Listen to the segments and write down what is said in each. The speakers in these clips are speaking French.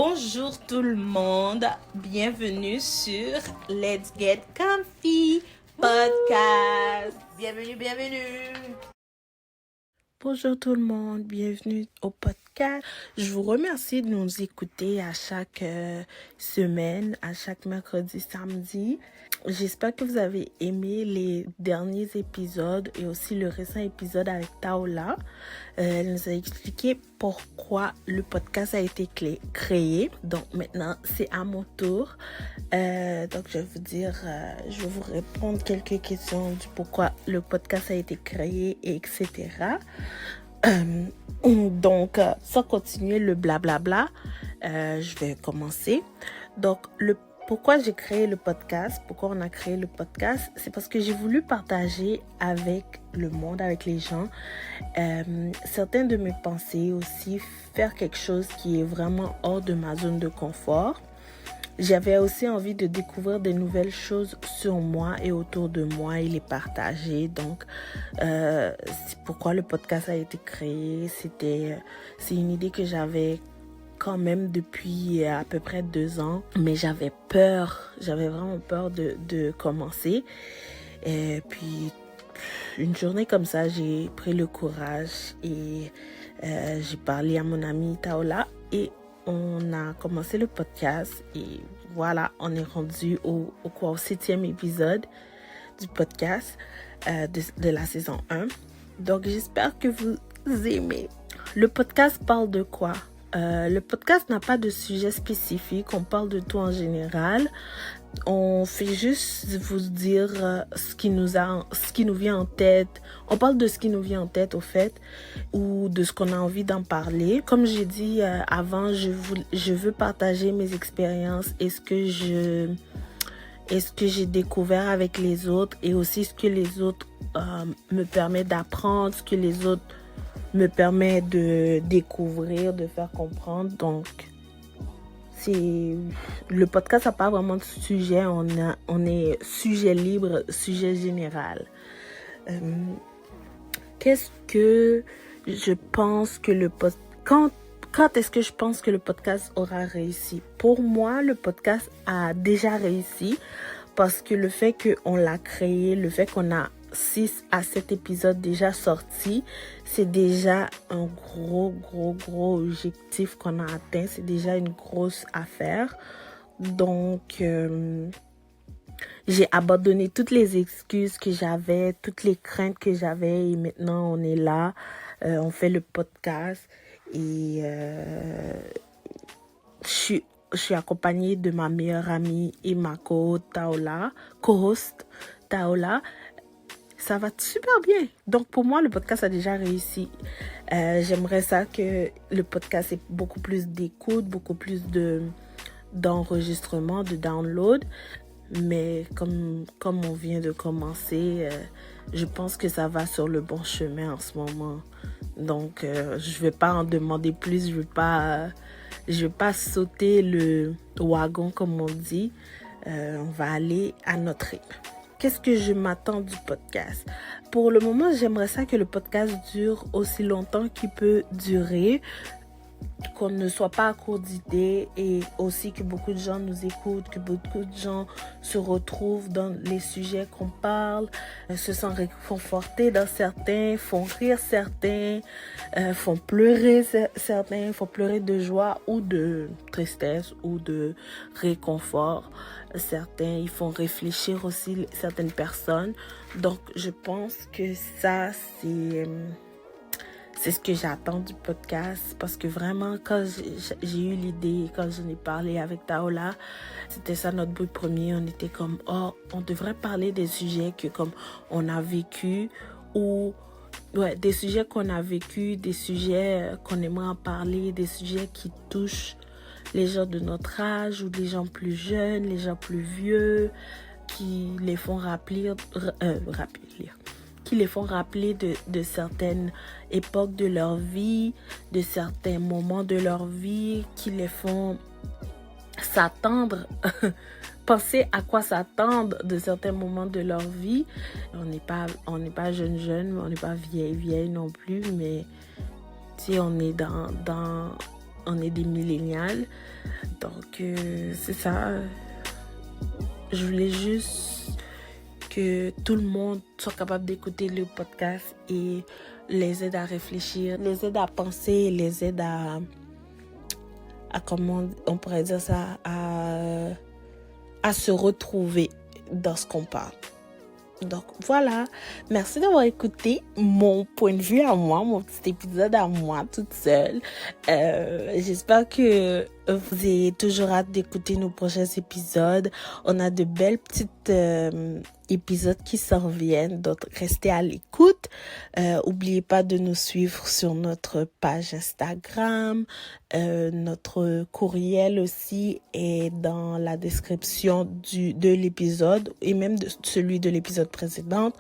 Bonjour tout le monde, bienvenue sur Let's Get Comfy Podcast. Bienvenue. Bonjour tout le monde, bienvenue au podcast. Je vous remercie de nous écouter à chaque semaine, à chaque mercredi, samedi. J'espère que vous avez aimé les derniers épisodes et aussi le récent épisode avec Taola. Elle nous a expliqué pourquoi le podcast a été créé. Donc maintenant, c'est à mon tour. Donc je vais vous dire, je vais vous répondre quelques questions du pourquoi le podcast a été créé, etc. Donc, sans continuer le blablabla, je vais commencer. Donc, pourquoi j'ai créé le podcast, pourquoi on a créé le podcast, c'est parce que j'ai voulu partager avec le monde, avec les gens, certaines de mes pensées aussi, faire quelque chose qui est vraiment hors de ma zone de confort. J'avais aussi envie de découvrir des nouvelles choses sur moi et autour de moi et les partager. Donc, c'est pourquoi le podcast a été créé. C'est une idée que j'avais quand même depuis à peu près 2 ans. Mais j'avais vraiment peur de commencer. Et puis, une journée comme ça, j'ai pris le courage et j'ai parlé à mon ami Taola et on a commencé le podcast et voilà, on est rendu au 7e épisode du podcast de la saison 1. Donc, j'espère que vous aimez. Le podcast parle de quoi? Le podcast n'a pas de sujet spécifique, on parle de tout en général. On fait juste vous dire ce qui nous vient en tête. On parle de ce qui nous vient en tête au fait, ou de ce qu'on a envie d'en parler. Comme j'ai dit avant, je veux partager mes expériences et ce que j'ai découvert avec les autres et aussi ce que les autres me permettent d'apprendre, ce que les autres me permettent de découvrir, de faire comprendre. Donc, le podcast n'a pas vraiment de sujet, on est sujet libre, sujet général. Qu'est-ce que je pense que quand est-ce que je pense que le podcast aura réussi? Pour moi, le podcast a déjà réussi parce que le fait qu'on l'a créé, le fait qu'on a 6 à 7 épisodes déjà sortis, c'est déjà un gros objectif qu'on a atteint. C'est déjà une grosse affaire. Donc, j'ai abandonné toutes les excuses que j'avais, toutes les craintes que j'avais et maintenant on est là, on fait le podcast et je suis accompagnée de ma meilleure amie et ma co-host Taola. Ça va super bien. Donc, pour moi, le podcast a déjà réussi. J'aimerais ça que le podcast ait beaucoup plus d'écoute, beaucoup plus d'enregistrement, de download. Mais comme on vient de commencer, je pense que ça va sur le bon chemin en ce moment. Donc, je vais pas en demander plus. Je vais pas sauter le wagon, comme on dit. On va aller à notre rythme. Qu'est-ce que je m'attends du podcast? Pour le moment, j'aimerais ça que le podcast dure aussi longtemps qu'il peut durer, qu'on ne soit pas à court d'idées et aussi que beaucoup de gens nous écoutent, que beaucoup de gens se retrouvent dans les sujets qu'on parle, se sentent réconfortés dans certains, font rire certains, font pleurer certains, font pleurer de joie ou de tristesse ou de réconfort. Certains, ils font réfléchir aussi certaines personnes. Donc, je pense que ça, c'est ce que j'attends du podcast parce que vraiment, quand j'ai eu l'idée, quand j'en ai parlé avec Taola, c'était ça notre but premier. On était comme, on devrait parler des sujets que comme on a vécu ou des sujets qu'on a vécu, des sujets qu'on aimerait en parler, des sujets qui touchent les gens de notre âge ou les gens plus jeunes, les gens plus vieux, qui les font rappeler de certaines époques de leur vie, de certains moments de leur vie, qui les font s'attendre, penser à quoi s'attendre de certains moments de leur vie. On n'est pas jeune, mais on n'est pas vieille non plus, mais tu sais, on est dans on est des millénials. Donc, c'est ça. Je voulais juste que tout le monde soit capable d'écouter le podcast et les aide à réfléchir, les aide à penser, les aide à comment on pourrait dire ça, à se retrouver dans ce qu'on parle. Donc voilà, merci d'avoir écouté mon point de vue à moi, mon petit épisode à moi toute seule. J'espère que vous ayez toujours hâte d'écouter nos prochains épisodes. On a de belles petites épisodes qui s'en viennent, donc restez à l'écoute. Oubliez pas de nous suivre sur notre page Instagram. Notre courriel aussi est dans la description de l'épisode et même de celui de l'épisode précédent.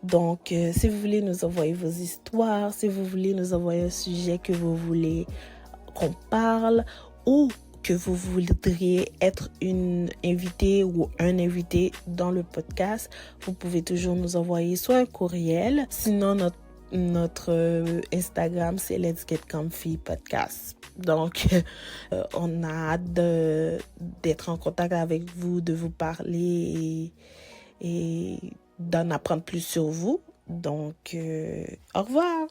Donc, si vous voulez nous envoyer vos histoires, si vous voulez nous envoyer un sujet que vous voulez qu'on parle ou que vous voudriez être une invitée ou un invité dans le podcast, vous pouvez toujours nous envoyer soit un courriel, sinon notre Instagram, c'est Let's Get Comfy Podcast. Donc, on a hâte d'être en contact avec vous, de vous parler et d'en apprendre plus sur vous. Donc, au revoir!